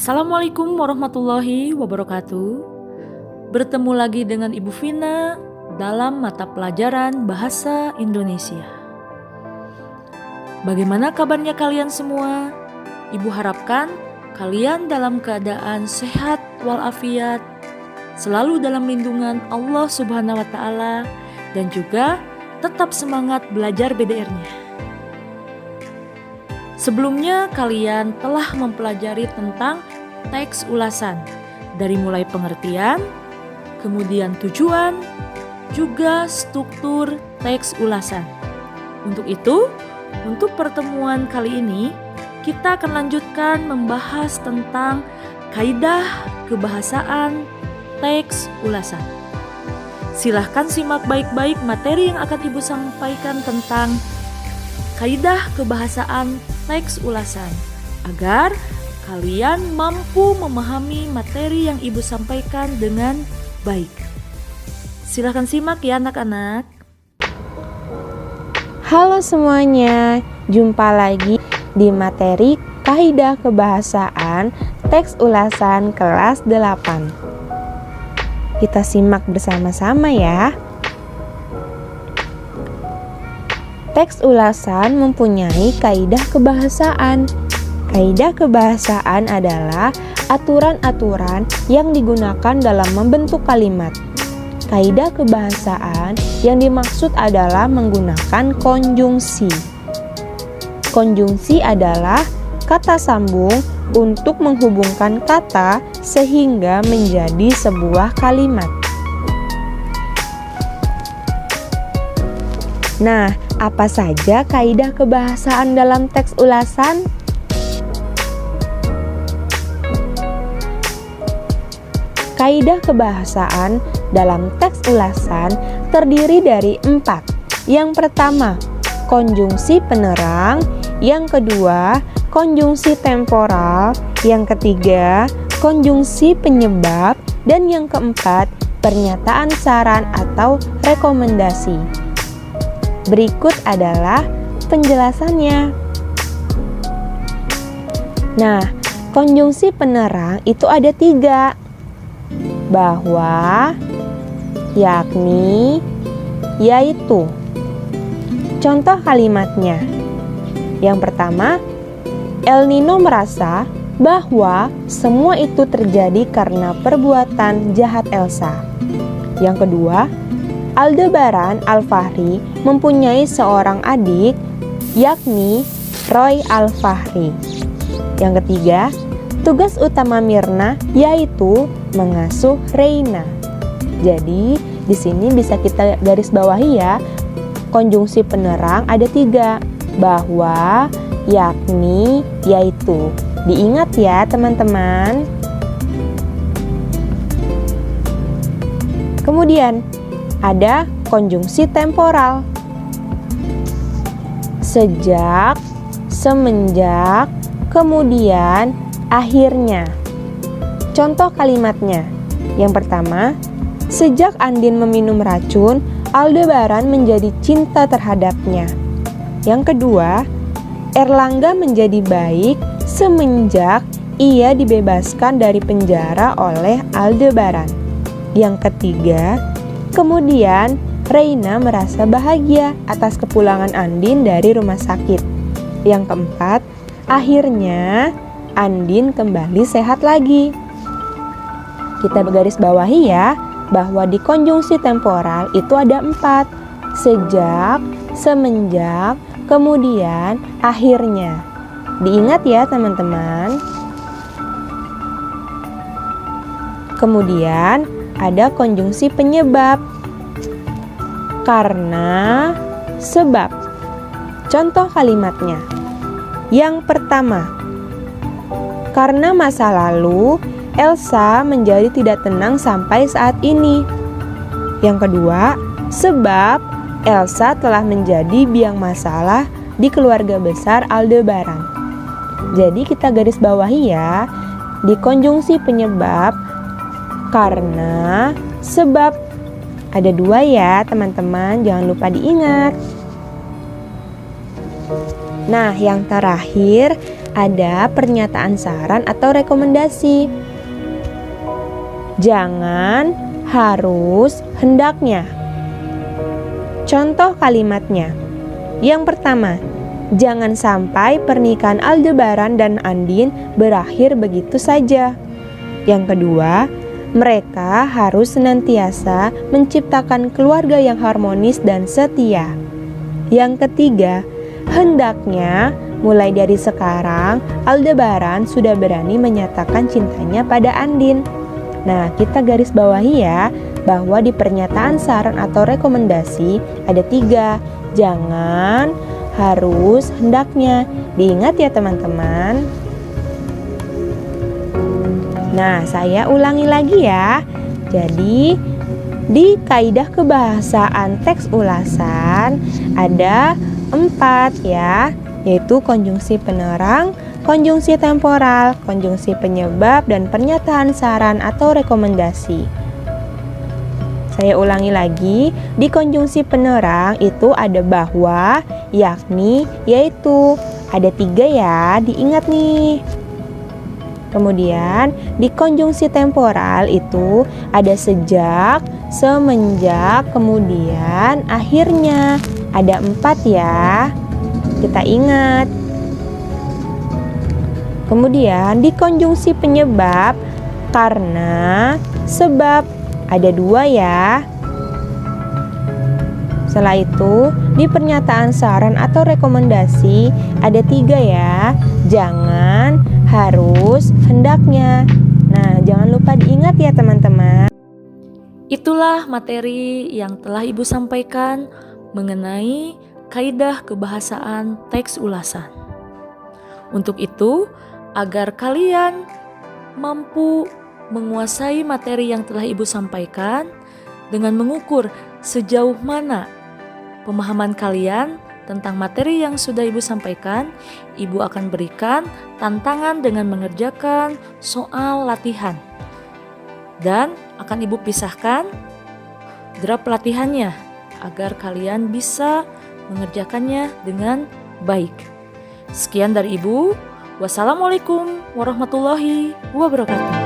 Assalamualaikum warahmatullahi wabarakatuh. Bertemu lagi dengan Ibu Vina dalam mata pelajaran Bahasa Indonesia. Bagaimana kabarnya kalian semua? Ibu harapkan kalian dalam keadaan sehat walafiat, selalu dalam lindungan Allah Subhanahu wa Ta'ala, dan juga tetap semangat belajar BDR-nya. Sebelumnya kalian telah mempelajari tentang teks ulasan, dari mulai pengertian, kemudian tujuan, juga struktur teks ulasan. Untuk itu, untuk pertemuan kali ini, kita akan lanjutkan membahas tentang kaidah kebahasaan teks ulasan. Silahkan simak baik-baik materi yang akan Ibu sampaikan tentang kaidah kebahasaan teks ulasan, agar kalian mampu memahami materi yang Ibu sampaikan dengan baik. Silahkan simak ya anak-anak. Halo semuanya, jumpa lagi di materi kaidah kebahasaan teks ulasan kelas 8. Kita simak bersama-sama ya. Teks ulasan mempunyai kaidah kebahasaan. Kaidah kebahasaan adalah aturan-aturan yang digunakan dalam membentuk kalimat. Kaidah kebahasaan yang dimaksud adalah menggunakan konjungsi. Konjungsi adalah kata sambung untuk menghubungkan kata sehingga menjadi sebuah kalimat. Nah, apa saja kaidah kebahasaan dalam teks ulasan? Kaidah kebahasaan dalam teks ulasan terdiri dari 4. Yang pertama, konjungsi penerang. Yang kedua, konjungsi temporal. Yang ketiga, konjungsi penyebab. Dan yang keempat, pernyataan saran atau rekomendasi. Berikut adalah penjelasannya. Nah, konjungsi penerang itu ada 3. Bahwa, yakni, yaitu. Contoh kalimatnya. Yang pertama, El Nino merasa bahwa semua itu terjadi karena perbuatan jahat Elsa. Yang kedua, Aldebaran Alfahri mempunyai seorang adik, yakni Roy Alfahri. Yang ketiga, tugas utama Mirna yaitu mengasuh Reina. Jadi, di sini bisa kita garis bawahi ya. Konjungsi penerang ada 3. Bahwa, yakni, yaitu. Diingat ya teman-teman. Kemudian, ada konjungsi temporal. Sejak, semenjak, kemudian, akhirnya. Contoh kalimatnya. Yang pertama, sejak Andin meminum racun, Aldebaran menjadi cinta terhadapnya. Yang kedua, Erlangga menjadi baik semenjak ia dibebaskan dari penjara oleh Aldebaran. Yang ketiga, kemudian Reina merasa bahagia atas kepulangan Andin dari rumah sakit. Yang keempat, akhirnya Andin kembali sehat lagi. Kita garis bawahi ya, bahwa di konjungsi temporal itu ada 4. Sejak, semenjak, kemudian, akhirnya. Diingat ya teman-teman. Kemudian, ada konjungsi penyebab. Karena, sebab. Contoh kalimatnya. Yang pertama, karena masa lalu, Elsa menjadi tidak tenang sampai saat ini. Yang kedua, sebab Elsa telah menjadi biang masalah di keluarga besar Aldebaran. Jadi kita garis bawahi ya, di konjungsi penyebab, karena, sebab. Ada 2 ya teman-teman, jangan lupa diingat. Nah, yang terakhir ada pernyataan saran atau rekomendasi. Jangan, harus, hendaknya. Contoh kalimatnya. Yang pertama, jangan sampai pernikahan Aldebaran dan Andin berakhir begitu saja. Yang kedua, mereka harus senantiasa menciptakan keluarga yang harmonis dan setia. Yang ketiga, hendaknya mulai dari sekarang Aldebaran sudah berani menyatakan cintanya pada Andin. Nah, kita garis bawahi ya, bahwa di pernyataan saran atau rekomendasi ada 3, jangan, harus, hendaknya. Diingat ya teman-teman. Nah, saya ulangi lagi ya. Jadi, di kaidah kebahasaan teks ulasan ada 4 ya, yaitu konjungsi penerang, konjungsi temporal, konjungsi penyebab, dan pernyataan saran atau rekomendasi. Saya ulangi lagi, di konjungsi penerang itu ada bahwa, yakni, yaitu. Ada 3 ya, diingat nih. Kemudian di konjungsi temporal itu ada sejak, semenjak, kemudian akhirnya. Ada 4 ya, kita ingat. Kemudian di konjungsi penyebab, karena, sebab, ada 2 ya. Setelah itu, di pernyataan saran atau rekomendasi ada 3 ya. Jangan, harus, hendaknya. Nah, jangan lupa diingat ya teman-teman. Itulah materi yang telah Ibu sampaikan mengenai kaidah kebahasaan teks ulasan. Untuk itu, agar kalian mampu menguasai materi yang telah Ibu sampaikan dengan mengukur sejauh mana pemahaman kalian tentang materi yang sudah Ibu sampaikan, Ibu akan berikan tantangan dengan mengerjakan soal latihan. Dan akan Ibu pisahkan draft latihannya agar kalian bisa mengerjakannya dengan baik. Sekian dari Ibu. Wassalamualaikum warahmatullahi wabarakatuh.